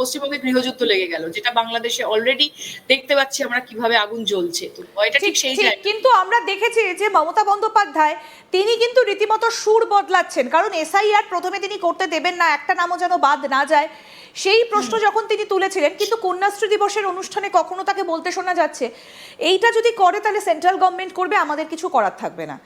পশ্চিমবঙ্গে গৃহযুদ্ধ লেগে গেল, যেটা বাংলাদেশে অলরেডি দেখতে পাচ্ছি আমরা কিভাবে আগুন জ্বলছে। তো এটা ঠিক সেই জায়গা। কিন্তু আমরা দেখেছি যে মমতা বন্দ্যোপাধ্যায় তিনি কিন্তু রীতিমতো সুর বদলাচ্ছেন, কারণ এসআইআর প্রথমে তিনি করতে দেবেন না, একটা নামও যেন বাদ না যায়, সেই প্রশ্ন যখন তিনি তুলেছিলেন, কিন্তু কন্যাশ্রী দিবসের অনুষ্ঠানে কখনো তাকে বলতে শোনা যাচ্ছে এইটা যদি করে তাহলে সেন্ট্রাল গভর্নমেন্ট করবে, আমাদের কিছু করার থাকবে না।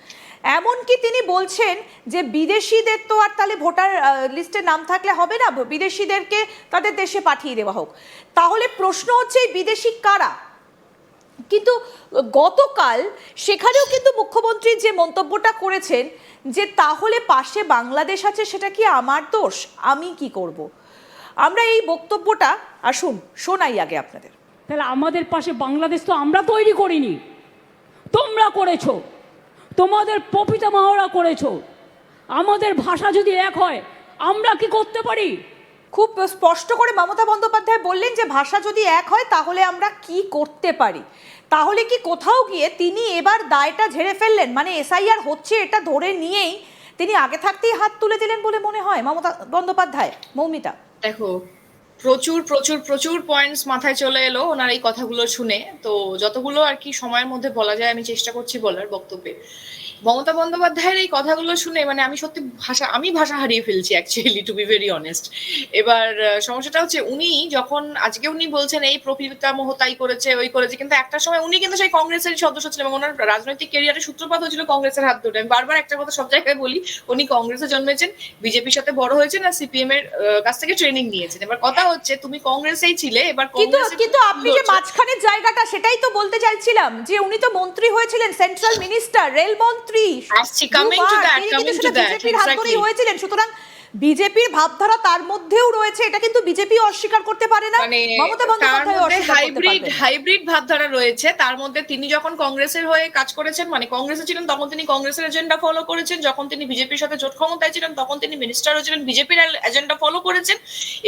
এমনকি তিনি বলছেন যে বিদেশিদের তো আর তাহলে ভোটার লিস্টে নাম থাকলে হবে না, বিদেশিদেরকে তাদের দেশে পাঠিয়ে দেওয়া হোক। তাহলে প্রশ্ন হচ্ছে এই বিদেশি কারা? কিন্তু গতকাল সেখানেও কিন্তু মুখ্যমন্ত্রী যে মন্তব্যটা করেছেন যে তাহলে পাশে বাংলাদেশ আছে, সেটা কি আমার দোষ, আমি কি করব? আমরা এই বক্তব্যটা আসুন শোনাই আগে আপনাদের। তাহলে আমাদের পাশে বাংলাদেশ তো আমরা তৈরি করিনি, তোমরা করেছো, তোমাদের পিতামহরা করেছো। আমাদের ভাষা যদি এক হয় আমরা কি করতে পারি? খুব স্পষ্ট করে মমতা বন্দ্যোপাধ্যায় বললেন যে ভাষা যদি এক হয় তাহলে আমরা কি করতে পারি। তাহলে কি কোথাও গিয়ে তিনি এবার দায়টা ঝেড়ে ফেললেন, মানে এসআইআর হচ্ছে এটা ধরে নিয়েই তিনি আগে থাকতেই হাত তুলে দিলেন বলে মনে হয় মমতা বন্দ্যোপাধ্যায়? মৌমিতা, দেখো, প্রচুর প্রচুর প্রচুর পয়েন্টস মাথায় চলে এলো ওনার এই কথাগুলো শুনে। তো যতগুলো আর কি সময়ের মধ্যে বলা যায় আমি চেষ্টা করছি বলার বক্তব্যে। মমতা বন্দ্যোপাধ্যায়ের এই কথাগুলো শুনে মানে আমি সত্যি আমি ভাষা হারিয়ে ফেলছি actually, to be very honest. এবার সমস্যাটা হচ্ছে উনি যখন আজকে উনি বলছেন এই প্রপিতামহ তাই করেছে ওই করেছে, কিন্তু একটা সময় উনি কিন্তু সেই কংগ্রেসের সদস্য ছিলেন এবং ওনার রাজনৈতিক ক্যারিয়ারের সূত্রপাত হয়েছিল কংগ্রেসের হাত ধরে। আমি বারবার একটা কথা সব জায়গায় বলি, উনি কংগ্রেসে জন্মেছেন, বিজেপির সাথে বড় হয়েছেন আর সিপিএম এর কাছ থেকে ট্রেনিং নিয়েছেন। এবার কথা হচ্ছে তুমি কংগ্রেসেই ছিলে, এবার কিন্তু আপনি যে মাঝখানের জায়গাটা সেটাই তো বলতে চাইছিলাম যে উনি তো মন্ত্রী হয়েছিলেন, সেন্ট্রাল মিনিস্টার, রেল মন্ত্রী হয়েছিলেন, সুতরাং বিজেপির ভাবধারা তার মধ্যেও রয়েছে, এটা কিন্তু বিজেপি অস্বীকার করতে পারে না, মমতা বন্দ্যোপাধ্যায় হাইব্রিড ভাবধারা রয়েছে তার মধ্যে। তিনি যখন কংগ্রেসের হয়ে কাজ করেছেন, মানে কংগ্রেসে ছিলেন, তখন তিনি কংগ্রেসের এজেন্ডা ফলো করেছেন। যখন তিনি বিজেপির সাথে জোট ক্ষমতায় ছিলেন তখন তিনি মিনিস্টার হয়েছিলেন, বিজেপির এজেন্ডা ফলো করেছেন।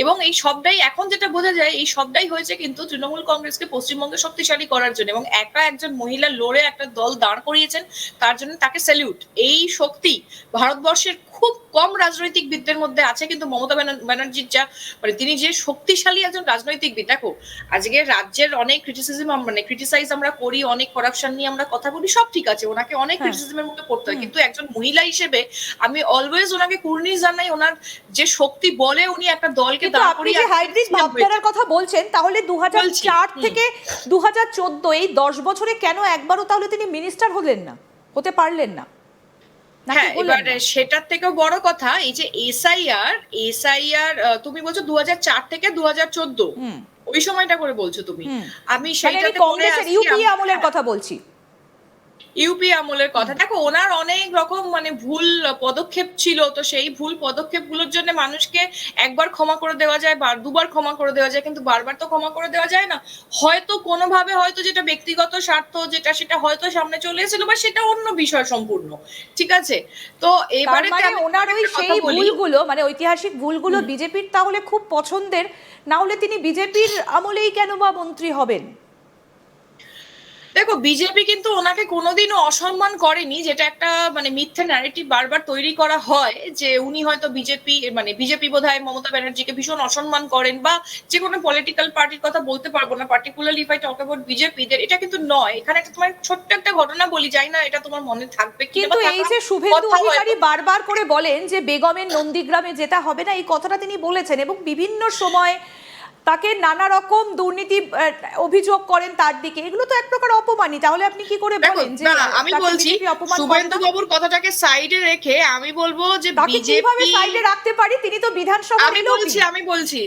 এবং এই সবটাই এখন যেটা বোঝা যায়, এই সবটাই হয়েছে কিন্তু তৃণমূল কংগ্রেসকে পশ্চিমবঙ্গে শক্তিশালী করার জন্য, এবং একজন মহিলা লড়ে একটা দল দাঁড় করিয়েছেন, তার জন্য তাকে স্যালিউট। এই শক্তি ভারতবর্ষের খুব কম রাজনৈতিকবিদদের মধ্যে আছে, কিন্তু মমতা ব্যানার্জির যা মানে তিনি যে শক্তিশালী একজন রাজনৈতিকবিদ। দেখো, আজকে রাজ্যের অনেক ক্রিটিসাইজ আমরা করি, অনেক করাপশন নিয়ে আমরা কথা বলি, সব ঠিক আছে, ওনাকে অনেক ক্রিটিসিজমের মধ্যে পড়তে হয়, কিন্তু একজন মহিলা হিসেবে আমি অলওয়েজ ওনাকে কুর্নিশ জানাই। ওনার যে শক্তি বলে উনি একটা দলকে দাঁড় করিয়ে হাইব্রিড ভাবধারার কথা বলছেন, তাহলে 2004 থেকে 2014 এই 10 বছরে কেন একবারও তাহলে তিনি মিনিস্টার হতে পারলেন না? হ্যাঁ, এবার সেটার থেকেও বড় কথা এই যে এসআইআর তুমি বলছো 2004 থেকে 2014 ওই সময়টা করে বলছো তুমি। আমি সেইটাতে কংগ্রেসের ইউপি আমলের কথা বলছি, ইউপি আমলের কথা। দেখো, ওনার অনেক রকম মানে ভুল পদক্ষেপ ছিল, তো সেই ভুল পদক্ষেপগুলোর জন্য মানুষকে একবার ক্ষমা করে দেওয়া যায়, দুবার ক্ষমা করে দেওয়া যায়, কিন্তু বারবার তো ক্ষমা করে দেওয়া যায় না। হয়তো কোনোভাবে হয়তো যেটা ব্যক্তিগত স্বার্থ সেটা হয়তো সামনে চলে এসেছিল, বা সেটা অন্য বিষয় সম্পূর্ণ, ঠিক আছে। তো এবারে ওনার ওই সেই ভুলগুলো মানে ঐতিহাসিক ভুলগুলো বিজেপির তাহলে খুব পছন্দের, না হলে তিনি বিজেপির আমলেই কেন বা মন্ত্রী হবেন? দেখো, বিজেপি কিন্তু ওনাকে কোনোদিনও অসম্মান করেনি, যেটা একটা মানে মিথ্যে ন্যারেটিভ বারবার তৈরি করা হয় যে উনি হয়তো বিজেপি বোধহয় মমতা ব্যানার্জিকে ভীষণ অসম্মান করেন, বা যে কোনো পলিটিক্যাল পার্টির কথা বলতে পারবো না, particularly if I talk about বিজেপিদের, এটা কিন্তু নয়। এখানে একটা তোমার ছোট্ট একটা ঘটনা বলি, যাই না এটা তোমার মনে থাকবে, কিন্তু এই যে শুভেন্দু অধিকারী বারবার করে বলেন যে বেগমের নন্দীগ্রামে যেতে হবে না, এই কথাটা তিনি বলেছেন এবং বিভিন্ন সময় তাকে নানা রকম দুর্নীতি অভিযোগ করেন তার দিকে, এগুলো তো এক প্রকার অপমানই। তাহলে আপনি কি করে বলেন যে আমি বলছি শুভেন্দু বাবুর কথাটাকে সাইডে রেখে আমি বলবো যে বিজেপি কিভাবে সাইডে রাখতে পারি, তিনি তো বিধানসভা আমি বলছি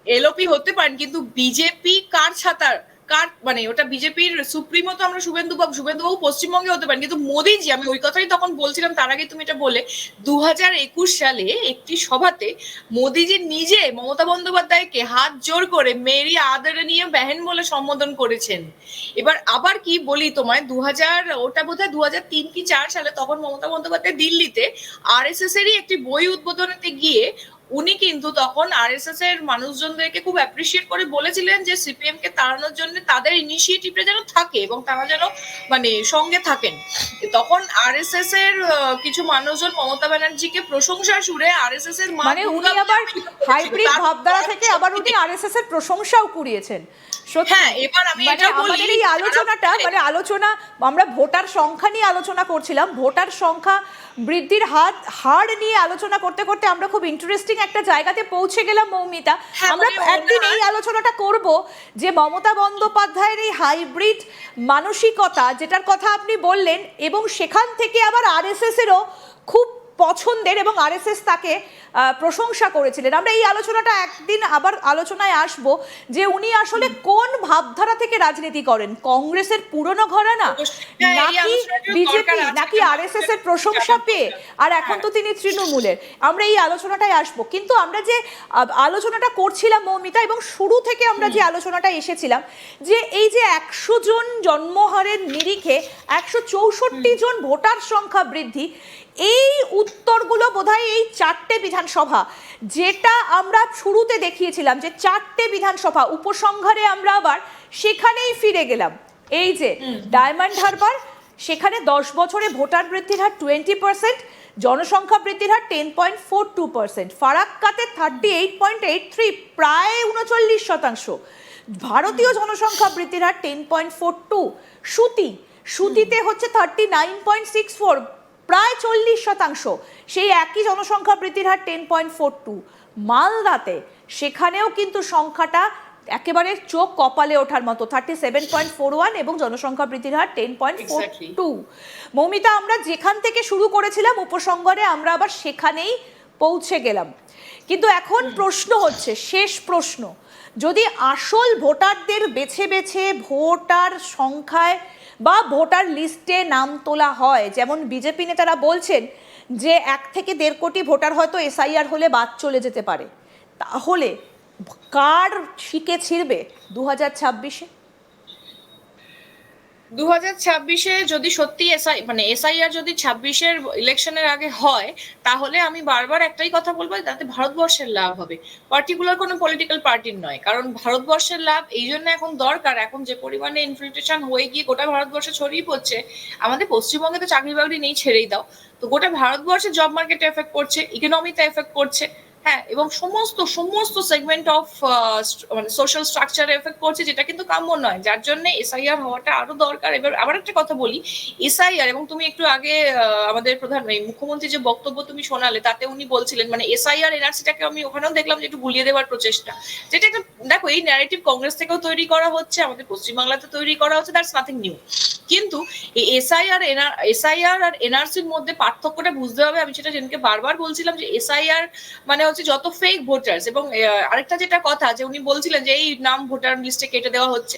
এলওপি হতে পারেন, কিন্তু বিজেপি কার ছাতার মানে ওটা বিজেপির সুপ্রিমো তো আমরা শুভেন্দু বাবু পশ্চিমবঙ্গে হতে পারেন, কিন্তু মোদিজি, আমি ওই কথাই তখন বলছিলাম, তার আগে তুমি এটা বলে, 2021 সালে একটি সভাতে মোদিজি নিজে মমতা বন্দ্যোপাধ্যায়কে হাত জোর করে মেরি আদরণীয় বহন বলে সম্বোধন করেছেন। এবার আবার কি বলি তোমায়, ওটা বোধহয় 2003 কি 4 সালে তখন মমতা বন্দ্যোপাধ্যায় দিল্লিতে আরএসএস এরই একটি বই উদ্বোধনেতে গিয়ে উনি কিন্তু তখন আরএসএস এর মানুষজনদেরকে খুব অ্যাপ্রিসিয়েট করে বলেছিলেন যে সিপিএম কে তাড়ানোর জন্য তাদের ইনিশিয়েটিভটা যেন থাকে এবং তারা যেন মানে সঙ্গে থাকেন। তখন আরএসএস এর কিছু মানুষজন মমতা ব্যানার্জিকে প্রশংসার সুরে আরএসএস এর মানে উনি আবার হাইব্রিড ভাবধারা থেকে আবার উনি আরএসএস এর প্রশংসাও কুড়িয়েছেন। সত্যি। হ্যাঁ, এবার আমি মানে এটা বলি, আমাদের এই আলোচনাটা মানে আলোচনা আমরা ভোটার সংখ্যা নিয়ে আলোচনা করছিলাম, ভোটার সংখ্যা বৃদ্ধির হার নিয়ে আলোচনা করতে করতে আমরা খুব ইন্টারেস্টিং একটা জায়গাতে পৌঁছে গেলাম মৌমিতা। হ্যাঁ, আমরা মানে একদিন এই আলোচনাটা করব যে মমতা বন্দ্যোপাধ্যায়ের এই হাইব্রিড মানসিকতা যেটার কথা আপনি বললেন, এবং সেখান থেকে আবার আরএসএস এরও খুব পছন্দের এবং আরএসএস তাকে প্রশংসা করেছিলেন। আমরা এই আলোচনাটা একদিন আবার আলোচনায় আসব যে উনি আসলে কোন ভাবধারা থেকে রাজনীতি করেন, কংগ্রেসের পুরনো ঘরানা নাকি বিজেপি নাকি আরএসএস এর প্রশংসা পেয়ে, আর এখন তো তিনি তৃণমূলের। আমরা এই আলোচনাটায় আসব, কিন্তু আমরা যে আলোচনাটা করছিলাম মৌমিতা, এবং শুরু থেকে আমরা যে আলোচনাটা এসেছিলাম যে এই যে 100 জন জন্মহারের নিরিখে 164 জন ভোটার সংখ্যা বৃদ্ধি, এই উত্তরগুলো বোধহয় এই 4টে বিধানসভা যেটা আমরা শুরুতে দেখিয়েছিলাম যে 4টে বিধানসভা উপসংহারে আমরা আবার সেখানেই ফিরে গেলাম। এই যে ডায়মন্ড হারবার, সেখানে 10 বছরে ভোটার বৃদ্ধির হার 20%, জনসংখ্যা বৃদ্ধির হার 10.42%, ফারাক্কাতে 38.83, প্রায় 39%, ভারতীয় জনসংখ্যা বৃদ্ধির হার 10.42, সুতিতে হচ্ছে 39.64, প্রায় 40%, সেই একই জনসংখ্যা বৃদ্ধির হার 10.42। মালদাতে সেখানেও কিন্তু সংখ্যাটা একেবারে চোখ কপালে ওঠার মতো 37.41 এবং জনসংখ্যা বৃদ্ধির হার 10.42। মৌমিতা, আমরা যেখান থেকে শুরু করেছিলাম উপসংহারে আমরা আবার সেখানেই পৌঁছে গেলাম, কিন্তু এখন প্রশ্ন হচ্ছে, শেষ প্রশ্ন, যদি আসল ভোটারদের বেছে বেছে ভোটার সংখ্যায় বা ভোটার লিস্টে নাম তোলা হয়, যেমন বিজেপি নেতারা বলছেন যে 1 থেকে 1.5 কোটি ভোটার হয়তো এসআইআর হলে বাদ চলে যেতে পারে, তাহলে কার শিকে ছিড়বে 2026-এ? 2026-এ যদি সত্যি এসআইআর যদি 26-এর ইলেকশনের আগে হয়, তাহলে আমি বারবার একটাই কথা বলবো, তাতে ভারতবর্ষের লাভ হবে, পার্টিকুলার কোনো পলিটিক্যাল পার্টির নয়। কারণ ভারতবর্ষের লাভ এই জন্য এখন দরকার, এখন যে পরিমাণে ইনফিল্ট্রেশন হয়ে গিয়ে গোটা ভারতবর্ষে ছড়িয়ে পড়ছে। আমাদের পশ্চিমবঙ্গে তো চাকরি বাকরি নেই, ছেড়েই দাও, তো গোটা ভারতবর্ষে জব মার্কেটে এফেক্ট করছে, ইকোনমিতে এফেক্ট করছে, হ্যাঁ, এবং সমস্ত সেগমেন্ট অফ মানে সোশ্যাল স্ট্রাকচারে এফেক্ট করছে, যেটা কিন্তু কাম্য নয়, যার জন্য এসআইআর হওয়াটা আরো দরকার। এবার আবার একটা কথা বলি, এসআইআর, এবং তুমি একটু আগে আমাদের মুখ্যমন্ত্রী যে বক্তব্য তুমি শোনালে, তাতে উনি বলছিলেন মানে এসআইআর এনআরসিটাকে আমি ওখানেও দেখলাম যে একটু গুলিয়ে দেওয়ার প্রচেষ্টা, যেটা একটা, দেখো, এই ন্যারেটিভ কংগ্রেস থেকেও তৈরি করা হচ্ছে, আমাদের পশ্চিমবাংলাতে তৈরি করা হচ্ছে, দ্যাটস নাথিং নিউ। কিন্তু এই এসআইআর আর এনআরসির মধ্যে পার্থক্যটা বুঝতে হবে। আমি সেটা যেদিনকে বারবার বলছিলাম যে এসআইআর মানে হচ্ছে যত ফেক ভোটার্স, এবং আরেকটা যেটা কথা যে উনি বলছিলেন যে এই নাম ভোটার লিস্টে কেটে দেওয়া হচ্ছে,